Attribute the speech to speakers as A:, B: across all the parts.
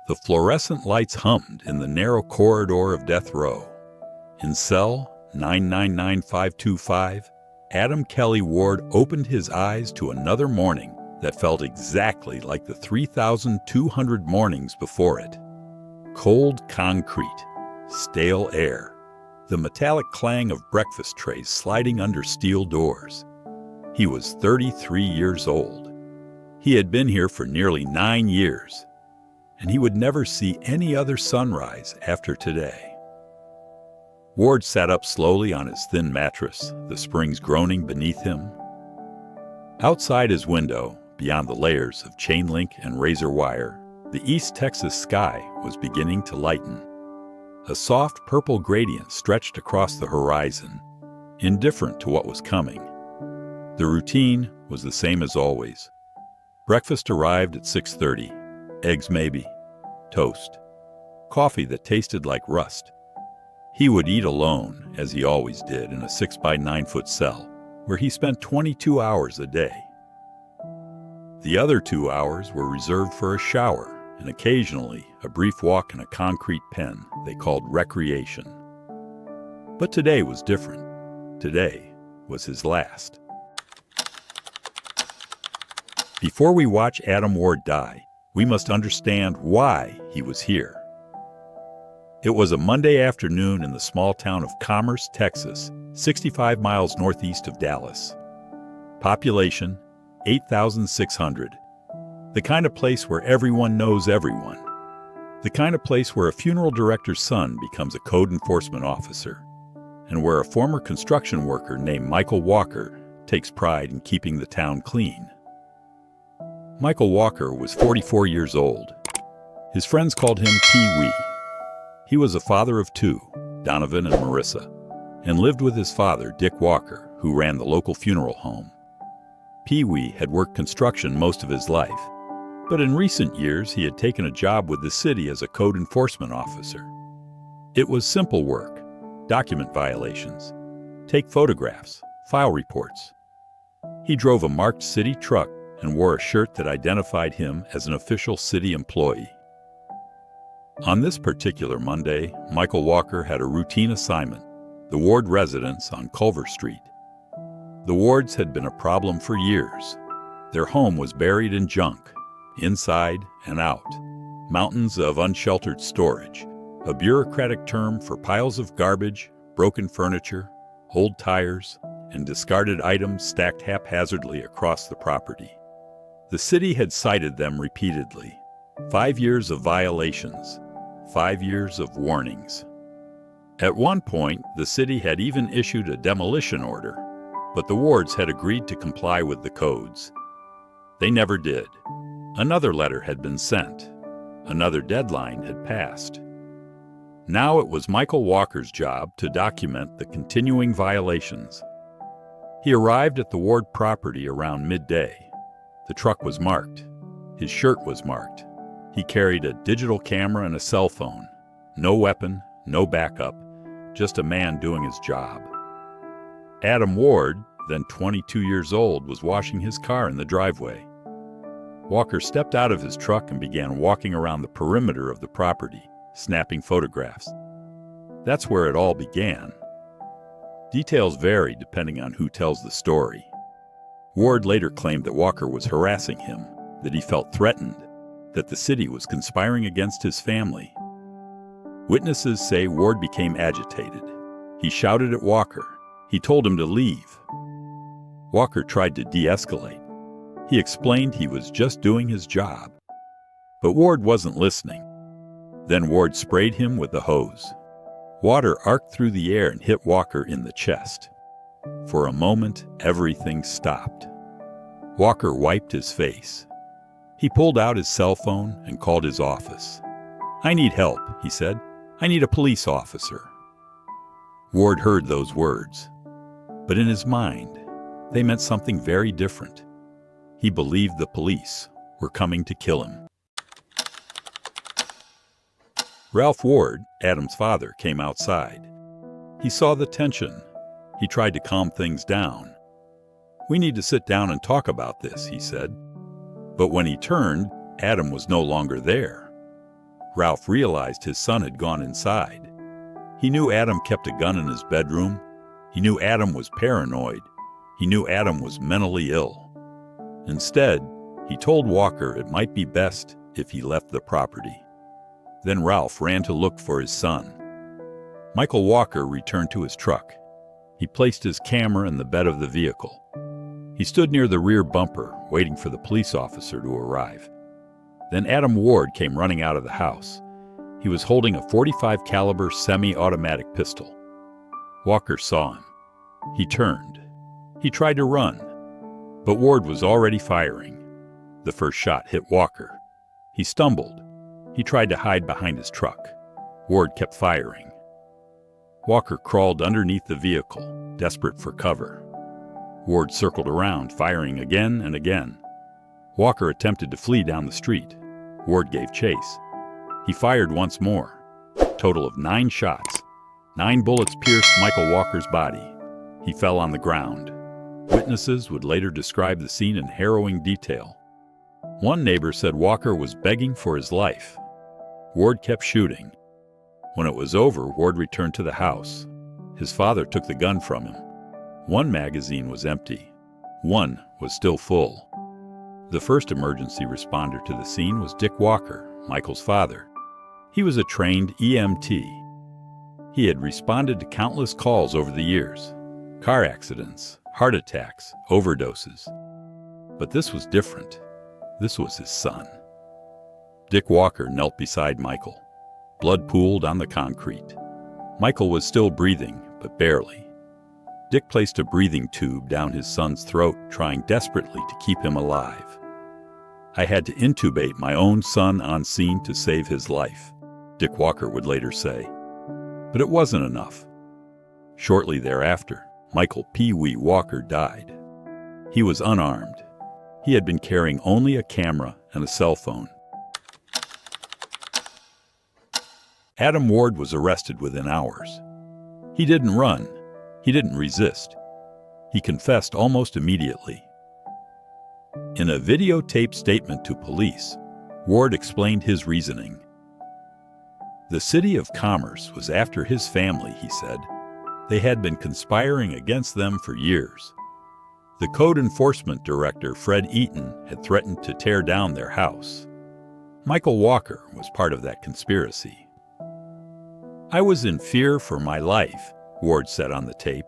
A: The fluorescent lights hummed in the narrow corridor of death row. In cell 999525, Adam Kelly Ward opened his eyes to another morning that felt exactly like the 3,200 mornings before it. Cold concrete, stale air, the metallic clang of breakfast trays sliding under steel doors. He was 33 years old. He had been here for nearly 9 years, and he would never see any other sunrise after today. Ward sat up slowly on his thin mattress, the springs groaning beneath him. Outside his window, beyond the layers of chain link and razor wire, the East Texas sky was beginning to lighten. A soft purple gradient stretched across the horizon, indifferent to what was coming. The routine was the same as always. Breakfast arrived at 6:30, eggs maybe, toast, coffee that tasted like rust. He would eat alone, as he always did, in a 6-by-9-foot cell, where he spent 22 hours a day. The other 2 hours were reserved for a shower and occasionally a brief walk in a concrete pen they called recreation. But today was different. Today was his last. Before we watch Adam Ward die, we must understand why he was here. It was a Monday afternoon in the small town of Commerce, Texas, 65 miles northeast of Dallas. Population, 8,600. The kind of place where everyone knows everyone. The kind of place where a funeral director's son becomes a code enforcement officer, and where a former construction worker named Michael Walker takes pride in keeping the town clean. Michael Walker was 44 years old. His friends called him Pee-wee. He was a father of 2, Donovan and Marissa, and lived with his father, Dick Walker, who ran the local funeral home. Pee-wee had worked construction most of his life, but in recent years he had taken a job with the city as a code enforcement officer. It was simple work: document violations, take photographs, file reports. He drove a marked city truck and wore a shirt that identified him as an official city employee. On this particular Monday, Michael Walker had a routine assignment: the Ward residence on Culver Street. The Wards had been a problem for years. Their home was buried in junk, inside and out. Mountains of unsheltered storage, a bureaucratic term for piles of garbage, broken furniture, old tires, and discarded items stacked haphazardly across the property. The city had cited them repeatedly. 5 years of violations, 5 years of warnings. At one point, the city had even issued a demolition order, but the Wards had agreed to comply with the codes. They never did. Another letter had been sent. Another deadline had passed. Now it was Michael Walker's job to document the continuing violations. He arrived at the Ward property around midday. The truck was marked. His shirt was marked. He carried a digital camera and a cell phone. No weapon, no backup, just a man doing his job. Adam Ward, then 22 years old, was washing his car in the driveway. Walker stepped out of his truck and began walking around the perimeter of the property, snapping photographs. That's where it all began. Details vary depending on who tells the story. Ward later claimed that Walker was harassing him, that he felt threatened, that the city was conspiring against his family. Witnesses say Ward became agitated. He shouted at Walker. He told him to leave. Walker tried to de-escalate. He explained he was just doing his job. But Ward wasn't listening. Then Ward sprayed him with the hose. Water arced through the air and hit Walker in the chest. For a moment, everything stopped. Walker wiped his face. He pulled out his cell phone and called his office. "I need help," he said. "I need a police officer." Ward heard those words. But in his mind, they meant something very different. He believed the police were coming to kill him. Ralph Ward, Adam's father, came outside. He saw the tension. He tried to calm things down. "We need to sit down and talk about this," he said. But when he turned, Adam was no longer there. Ralph realized his son had gone inside. He knew Adam kept a gun in his bedroom. He knew Adam was paranoid. He knew Adam was mentally ill. Instead, he told Walker it might be best if he left the property. Then Ralph ran to look for his son. Michael Walker returned to his truck. He placed his camera in the bed of the vehicle. He stood near the rear bumper, waiting for the police officer to arrive. Then Adam Ward came running out of the house. He was holding a .45 caliber semi-automatic pistol. Walker saw him. He turned. He tried to run, but Ward was already firing. The first shot hit Walker. He stumbled. He tried to hide behind his truck. Ward kept firing. Walker crawled underneath the vehicle, desperate for cover. Ward circled around, firing again and again. Walker attempted to flee down the street. Ward gave chase. He fired once more. Total of 9 shots. 9 bullets pierced Michael Walker's body. He fell on the ground. Witnesses would later describe the scene in harrowing detail. One neighbor said Walker was begging for his life. Ward kept shooting. When it was over, Ward returned to the house. His father took the gun from him. One magazine was empty. One was still full. The first emergency responder to the scene was Dick Walker, Michael's father. He was a trained EMT. He had responded to countless calls over the years. Car accidents, heart attacks, overdoses. But this was different. This was his son. Dick Walker knelt beside Michael. Blood pooled on the concrete. Michael was still breathing, but barely. Dick placed a breathing tube down his son's throat, trying desperately to keep him alive. I had to intubate my own son on scene to save his life, Dick Walker would later say. But it wasn't enough. Shortly thereafter, Michael Pee Wee Walker died. He was unarmed. He had been carrying only a camera and a cell phone. Adam Ward was arrested within hours. He didn't run. He didn't resist. He confessed almost immediately. In a videotaped statement to police, Ward explained his reasoning. The city of Commerce was after his family, he said. They had been conspiring against them for years. The code enforcement director, Fred Eaton, had threatened to tear down their house. Michael Walker was part of that conspiracy. I was in fear for my life, Ward said on the tape.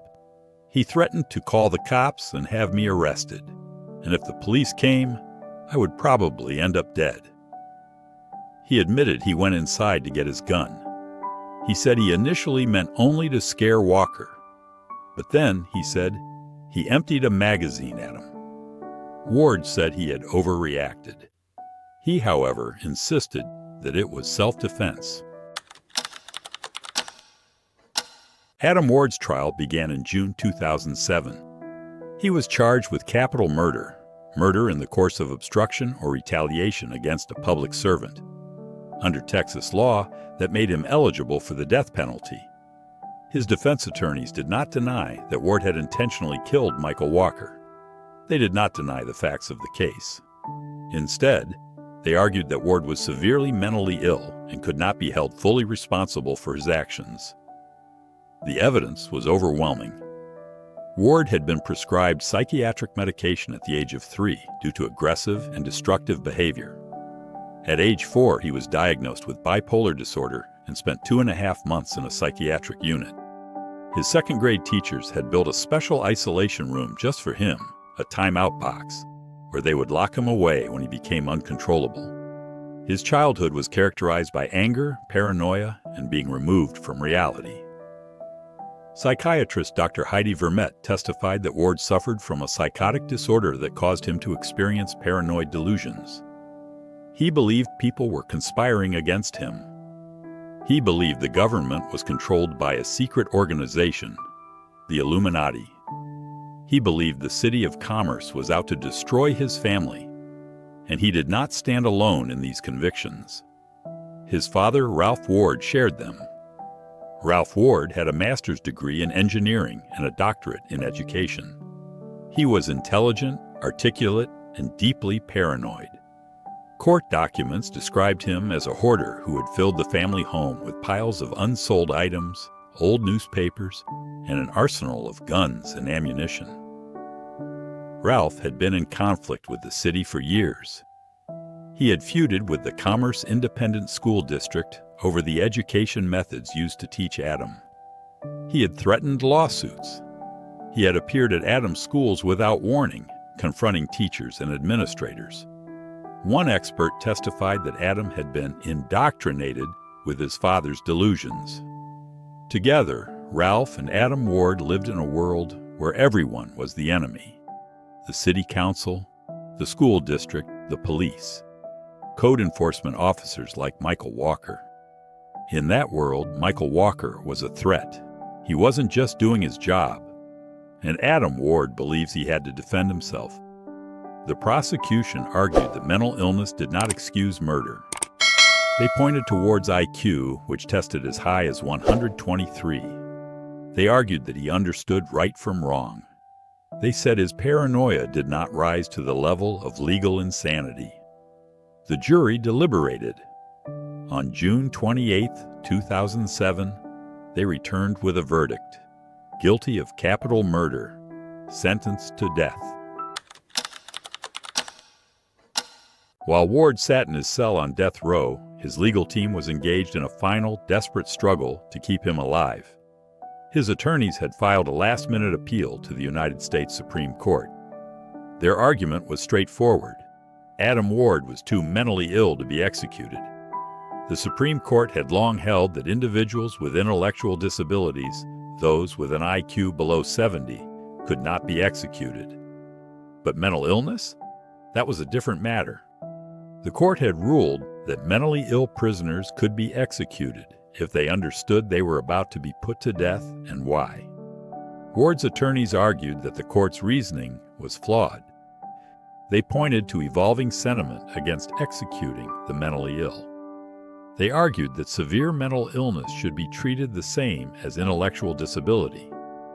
A: He threatened to call the cops and have me arrested. And if the police came, I would probably end up dead. He admitted he went inside to get his gun. He said he initially meant only to scare Walker. But then, he said, he emptied a magazine at him. Ward said he had overreacted. He, however, insisted that it was self-defense. Adam Ward's trial began in June 2007. He was charged with capital murder in the course of obstruction or retaliation against a public servant. Under Texas law, that made him eligible for the death penalty. His defense attorneys did not deny that Ward had intentionally killed Michael Walker. They did not deny the facts of the case. Instead, they argued that Ward was severely mentally ill and could not be held fully responsible for his actions. The evidence was overwhelming. Ward had been prescribed psychiatric medication at the age of 3 due to aggressive and destructive behavior. At age 4, he was diagnosed with bipolar disorder and spent 2.5 months in a psychiatric unit. His second-grade teachers had built a special isolation room just for him, a timeout box, where they would lock him away when he became uncontrollable. His childhood was characterized by anger, paranoia, and being removed from reality. Psychiatrist Dr. Heidi Vermette testified that Ward suffered from a psychotic disorder that caused him to experience paranoid delusions. He believed people were conspiring against him. He believed the government was controlled by a secret organization, the Illuminati. He believed the city of Commerce was out to destroy his family, and he did not stand alone in these convictions. His father, Ralph Ward, shared them. Ralph Ward had a master's degree in engineering and a doctorate in education. He was intelligent, articulate, and deeply paranoid. Court documents described him as a hoarder who had filled the family home with piles of unsold items, old newspapers, and an arsenal of guns and ammunition. Ralph had been in conflict with the city for years. He had feuded with the Commerce Independent School District over the education methods used to teach Adam. He had threatened lawsuits. He had appeared at Adam's schools without warning, confronting teachers and administrators. One expert testified that Adam had been indoctrinated with his father's delusions. Together, Ralph and Adam Ward lived in a world where everyone was the enemy. The city council, the school district, the police, code enforcement officers like Michael Walker. In that world, Michael Walker was a threat. He wasn't just doing his job. And Adam Ward believes he had to defend himself. The prosecution argued that mental illness did not excuse murder. They pointed to Ward's IQ, which tested as high as 123. They argued that he understood right from wrong. They said his paranoia did not rise to the level of legal insanity. The jury deliberated. On June 28, 2007, they returned with a verdict: guilty of capital murder, sentenced to death. While Ward sat in his cell on death row, his legal team was engaged in a final, desperate struggle to keep him alive. His attorneys had filed a last-minute appeal to the United States Supreme Court. Their argument was straightforward. Adam Ward was too mentally ill to be executed. The Supreme Court had long held that individuals with intellectual disabilities, those with an IQ below 70, could not be executed. But mental illness? That was a different matter. The court had ruled that mentally ill prisoners could be executed if they understood they were about to be put to death and why. Ward's attorneys argued that the court's reasoning was flawed. They pointed to evolving sentiment against executing the mentally ill. They argued that severe mental illness should be treated the same as intellectual disability,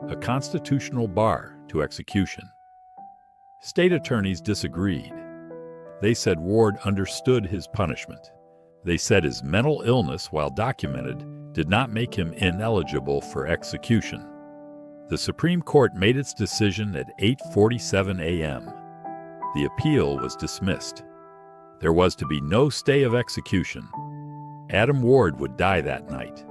A: a constitutional bar to execution. State attorneys disagreed. They said Ward understood his punishment. They said his mental illness, while documented, did not make him ineligible for execution. The Supreme Court made its decision at 8:47 a.m. The appeal was dismissed. There was to be no stay of execution. Adam Ward would die that night.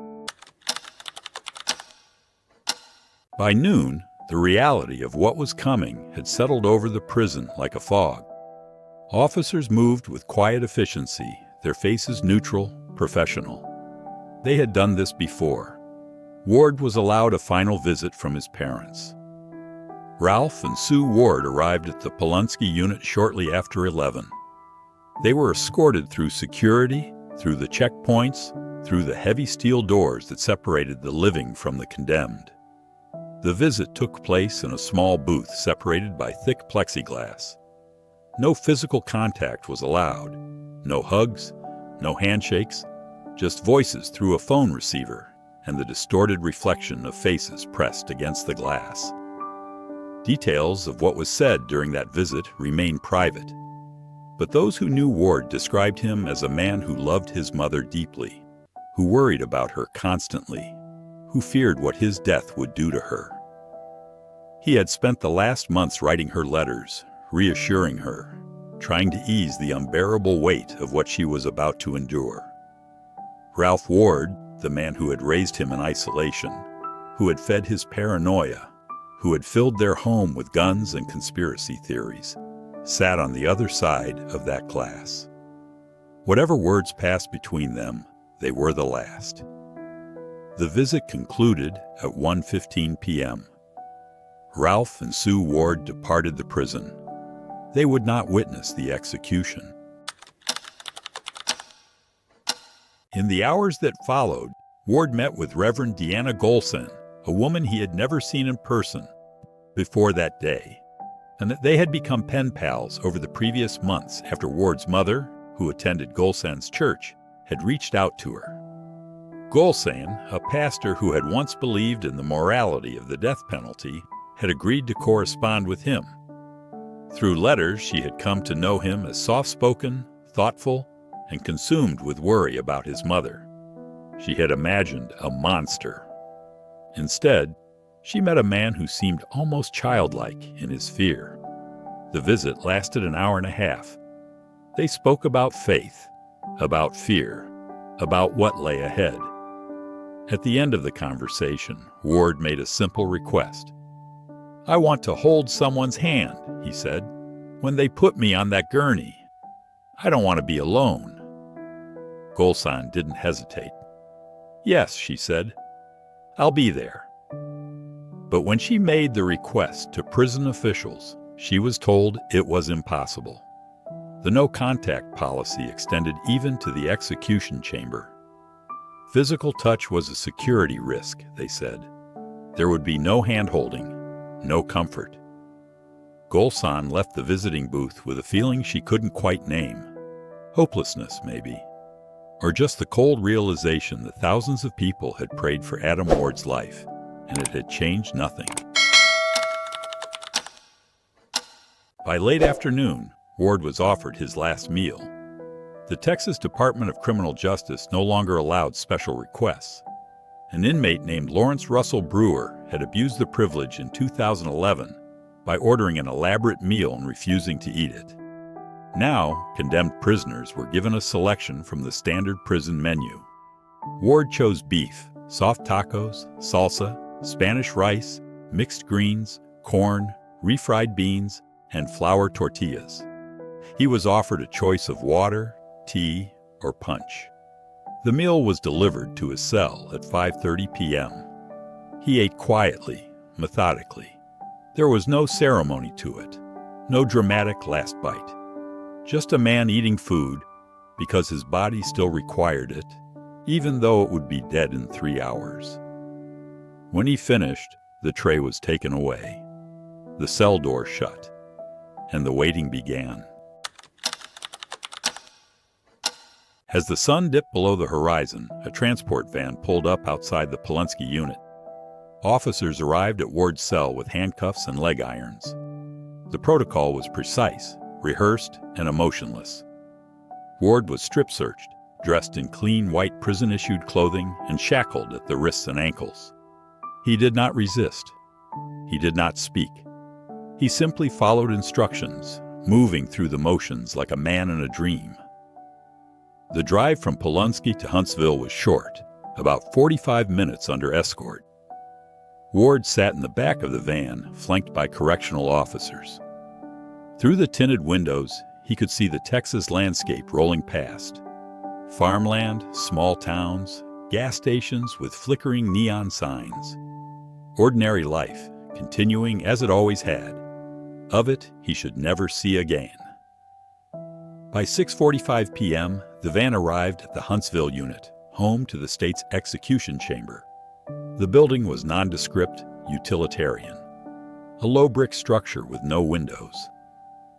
A: By noon, the reality of what was coming had settled over the prison like a fog. Officers moved with quiet efficiency, their faces neutral, professional. They had done this before. Ward was allowed a final visit from his parents. Ralph and Sue Ward arrived at the Polunsky Unit shortly after 11. They were escorted through security, through the checkpoints, through the heavy steel doors that separated the living from the condemned. The visit took place in a small booth separated by thick plexiglass. No physical contact was allowed. No hugs, no handshakes, just voices through a phone receiver and the distorted reflection of faces pressed against the glass. Details of what was said during that visit remain private. But those who knew Ward described him as a man who loved his mother deeply, who worried about her constantly, who feared what his death would do to her. He had spent the last months writing her letters, reassuring her, trying to ease the unbearable weight of what she was about to endure. Ralph Ward, the man who had raised him in isolation, who had fed his paranoia, who had filled their home with guns and conspiracy theories, sat on the other side of that glass. Whatever words passed between them, they were the last. The visit concluded at 1:15 p.m. Ralph and Sue Ward departed the prison. They would not witness the execution. In the hours that followed, Ward met with Reverend Deanna Golson, a woman he had never seen in person before that day, and that they had become pen pals over the previous months after Ward's mother, who attended Golson's church, had reached out to her. Golson, a pastor who had once believed in the morality of the death penalty, had agreed to correspond with him. Through letters, she had come to know him as soft-spoken, thoughtful, and consumed with worry about his mother. She had imagined a monster. Instead, she met a man who seemed almost childlike in his fear. The visit lasted an hour and a half. They spoke about faith, about fear, about what lay ahead. At the end of the conversation, Ward made a simple request. "I want to hold someone's hand," he said, "when they put me on that gurney. I don't want to be alone." Golsan didn't hesitate. "Yes," she said, "I'll be there." But when she made the request to prison officials, she was told it was impossible. The no-contact policy extended even to the execution chamber. Physical touch was a security risk, they said. There would be no hand-holding, no comfort. Golsan left the visiting booth with a feeling she couldn't quite name. Hopelessness, maybe. Or just the cold realization that thousands of people had prayed for Adam Ward's life, and it had changed nothing. By late afternoon, Ward was offered his last meal. The Texas Department of Criminal Justice no longer allowed special requests. An inmate named Lawrence Russell Brewer had abused the privilege in 2011 by ordering an elaborate meal and refusing to eat it. Now, condemned prisoners were given a selection from the standard prison menu. Ward chose beef, soft tacos, salsa, Spanish rice, mixed greens, corn, refried beans, and flour tortillas. He was offered a choice of water, tea, or punch. The meal was delivered to his cell at 5:30 p.m. He ate quietly, methodically. There was no ceremony to it, no dramatic last bite. Just a man eating food because his body still required it, even though it would be dead in 3 hours. When he finished, the tray was taken away. The cell door shut, and the waiting began. As the sun dipped below the horizon, a transport van pulled up outside the Polunsky Unit. Officers arrived at Ward's cell with handcuffs and leg irons. The protocol was precise, rehearsed, and emotionless. Ward was strip-searched, dressed in clean white prison-issued clothing and shackled at the wrists and ankles. He did not resist. He did not speak. He simply followed instructions, moving through the motions like a man in a dream. The drive from Polunsky to Huntsville was short, about 45 minutes under escort. Ward sat in the back of the van, flanked by correctional officers. Through the tinted windows, he could see the Texas landscape rolling past. Farmland, small towns, gas stations with flickering neon signs. Ordinary life, continuing as it always had. Of it, he should never see again. By 6:45 p.m., the van arrived at the Huntsville Unit, home to the state's execution chamber. The building was nondescript, utilitarian. A low brick structure with no windows.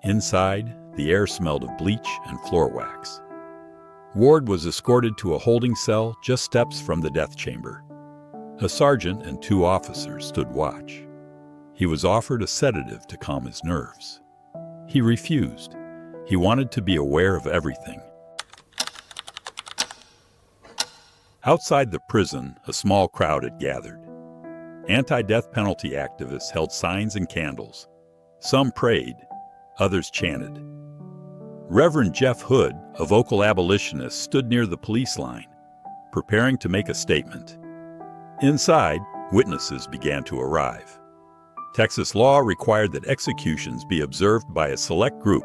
A: Inside, the air smelled of bleach and floor wax. Ward was escorted to a holding cell just steps from the death chamber. A sergeant and 2 officers stood watch. He was offered a sedative to calm his nerves. He refused. He wanted to be aware of everything. Outside the prison, a small crowd had gathered. Anti-death penalty activists held signs and candles. Some prayed, others chanted. Reverend Jeff Hood, a vocal abolitionist, stood near the police line, preparing to make a statement. Inside, witnesses began to arrive. Texas law required that executions be observed by a select group: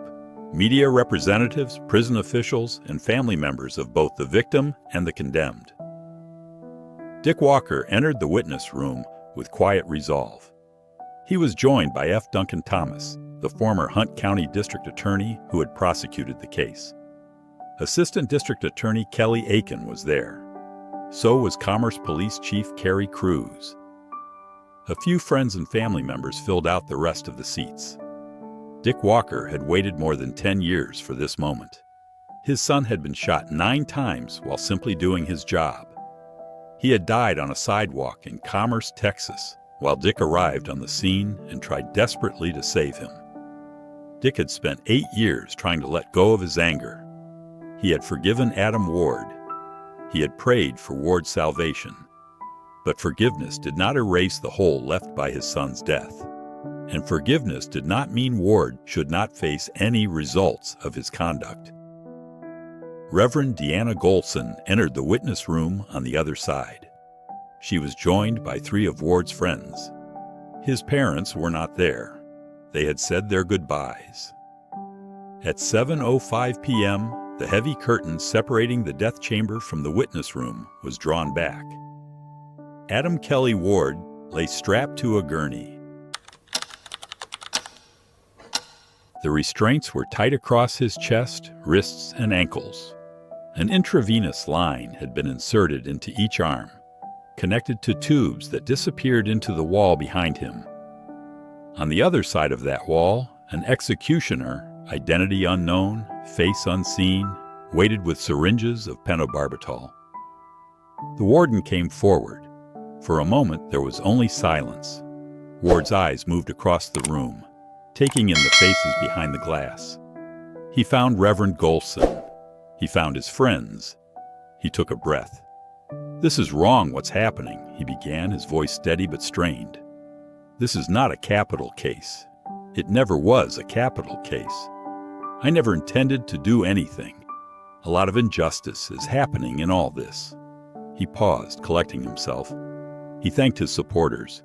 A: media representatives, prison officials, and family members of both the victim and the condemned. Dick Walker entered the witness room with quiet resolve. He was joined by F. Duncan Thomas, the former Hunt County District Attorney who had prosecuted the case. Assistant District Attorney Kelly Aiken was there. So was Commerce Police Chief Kerry Cruz. A few friends and family members filled out the rest of the seats. Dick Walker had waited more than 10 years for this moment. His son had been shot 9 times while simply doing his job. He had died on a sidewalk in Commerce, Texas, while Dick arrived on the scene and tried desperately to save him. Dick had spent 8 years trying to let go of his anger, He had forgiven Adam Ward. He had prayed for Ward's salvation. But forgiveness did not erase the hole left by his son's death. And forgiveness did not mean Ward should not face any results of his conduct. Reverend Deanna Golson entered the witness room on the other side. She was joined by 3 of Ward's friends. His parents were not there. They had said their goodbyes. At 7:05 p.m., the heavy curtain separating the death chamber from the witness room was drawn back. Adam Kelly Ward lay strapped to a gurney. The restraints were tight across his chest, wrists, and ankles. An intravenous line had been inserted into each arm, connected to tubes that disappeared into the wall behind him. On the other side of that wall, an executioner, identity unknown, face unseen, waited with syringes of pentobarbital. The warden came forward. For a moment, there was only silence. Ward's eyes moved across the room, taking in the faces behind the glass. He found Reverend Golson. He found his friends. He took a breath. "This is wrong, what's happening," he began, his voice steady but strained. "This is not a capital case. It never was a capital case. I never intended to do anything. A lot of injustice is happening in all this." He paused, collecting himself. He thanked his supporters.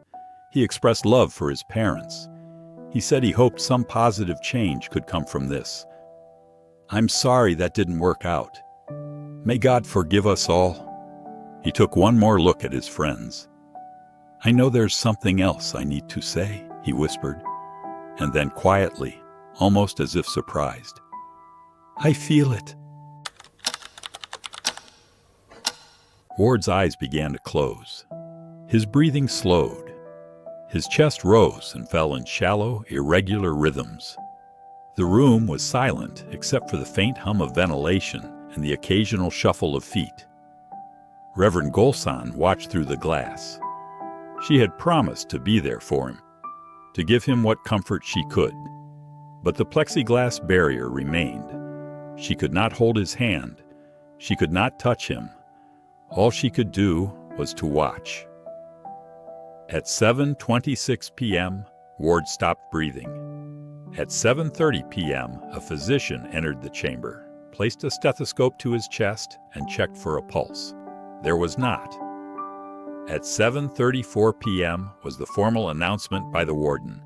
A: He expressed love for his parents. He said he hoped some positive change could come from this. "I'm sorry that didn't work out. May God forgive us all." He took one more look at his friends. "I know there's something else I need to say," he whispered. And then quietly, almost as if surprised, "I feel it." Ward's eyes began to close. His breathing slowed. His chest rose and fell in shallow, irregular rhythms. The room was silent except for the faint hum of ventilation and the occasional shuffle of feet. Reverend Golson watched through the glass. She had promised to be there for him, to give him what comfort she could. But the plexiglass barrier remained. She could not hold his hand. She could not touch him. All she could do was to watch. At 7:26 p.m., Ward stopped breathing. At 7:30 p.m., a physician entered the chamber, placed a stethoscope to his chest, and checked for a pulse. There was not. At 7:34 p.m. was the formal announcement by the warden.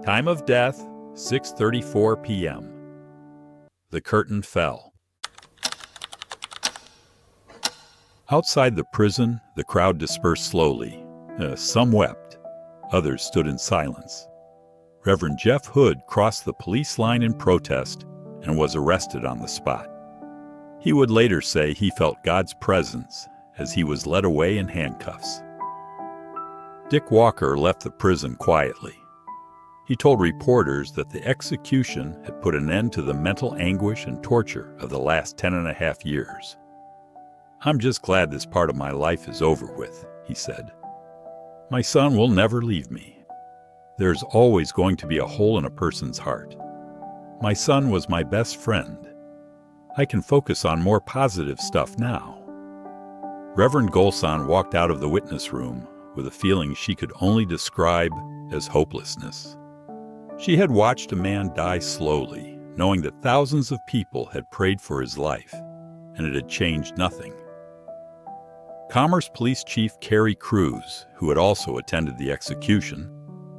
A: Time of death, 6:34 p.m. The curtain fell. Outside the prison, the crowd dispersed slowly. Some wept. Others stood in silence. Reverend Jeff Hood crossed the police line in protest and was arrested on the spot. He would later say he felt God's presence as he was led away in handcuffs. Dick Walker left the prison quietly. He told reporters that the execution had put an end to the mental anguish and torture of the last 10.5 years. "I'm just glad this part of my life is over with," he said. "My son will never leave me. There's always going to be a hole in a person's heart. My son was my best friend. I can focus on more positive stuff now." Reverend Golson walked out of the witness room with a feeling she could only describe as hopelessness. She had watched a man die slowly, knowing that thousands of people had prayed for his life, and it had changed nothing. Commerce Police Chief Kerry Cruz, who had also attended the execution,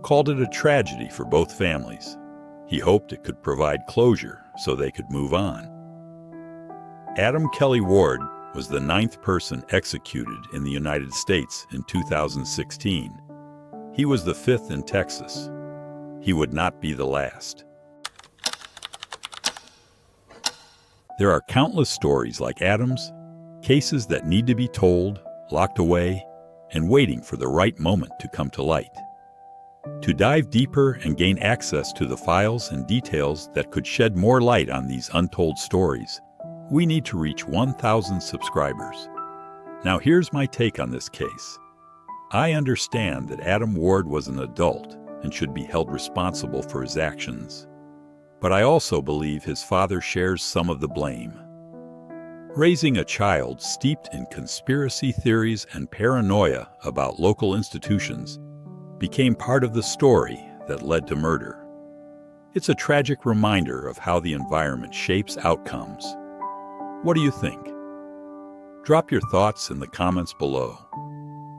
A: called it a tragedy for both families. He hoped it could provide closure so they could move on. Adam Kelly Ward was the 9th person executed in the United States in 2016. He was the 5th in Texas. He would not be the last. There are countless stories like Adam's, cases that need to be told, locked away, and waiting for the right moment to come to light. To dive deeper and gain access to the files and details that could shed more light on these untold stories, we need to reach 1,000 subscribers. Now here's my take on this case. I understand that Adam Ward was an adult and should be held responsible for his actions. But I also believe his father shares some of the blame. Raising a child steeped in conspiracy theories and paranoia about local institutions became part of the story that led to murder. It's a tragic reminder of how the environment shapes outcomes. What do you think? Drop your thoughts in the comments below.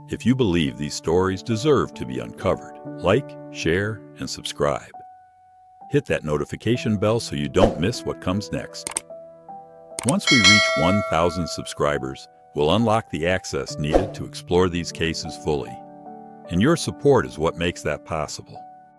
A: If you believe these stories deserve to be uncovered, like, share, and subscribe. Hit that notification bell so you don't miss what comes next. Once we reach 1,000 subscribers, we'll unlock the access needed to explore these cases fully. And your support is what makes that possible.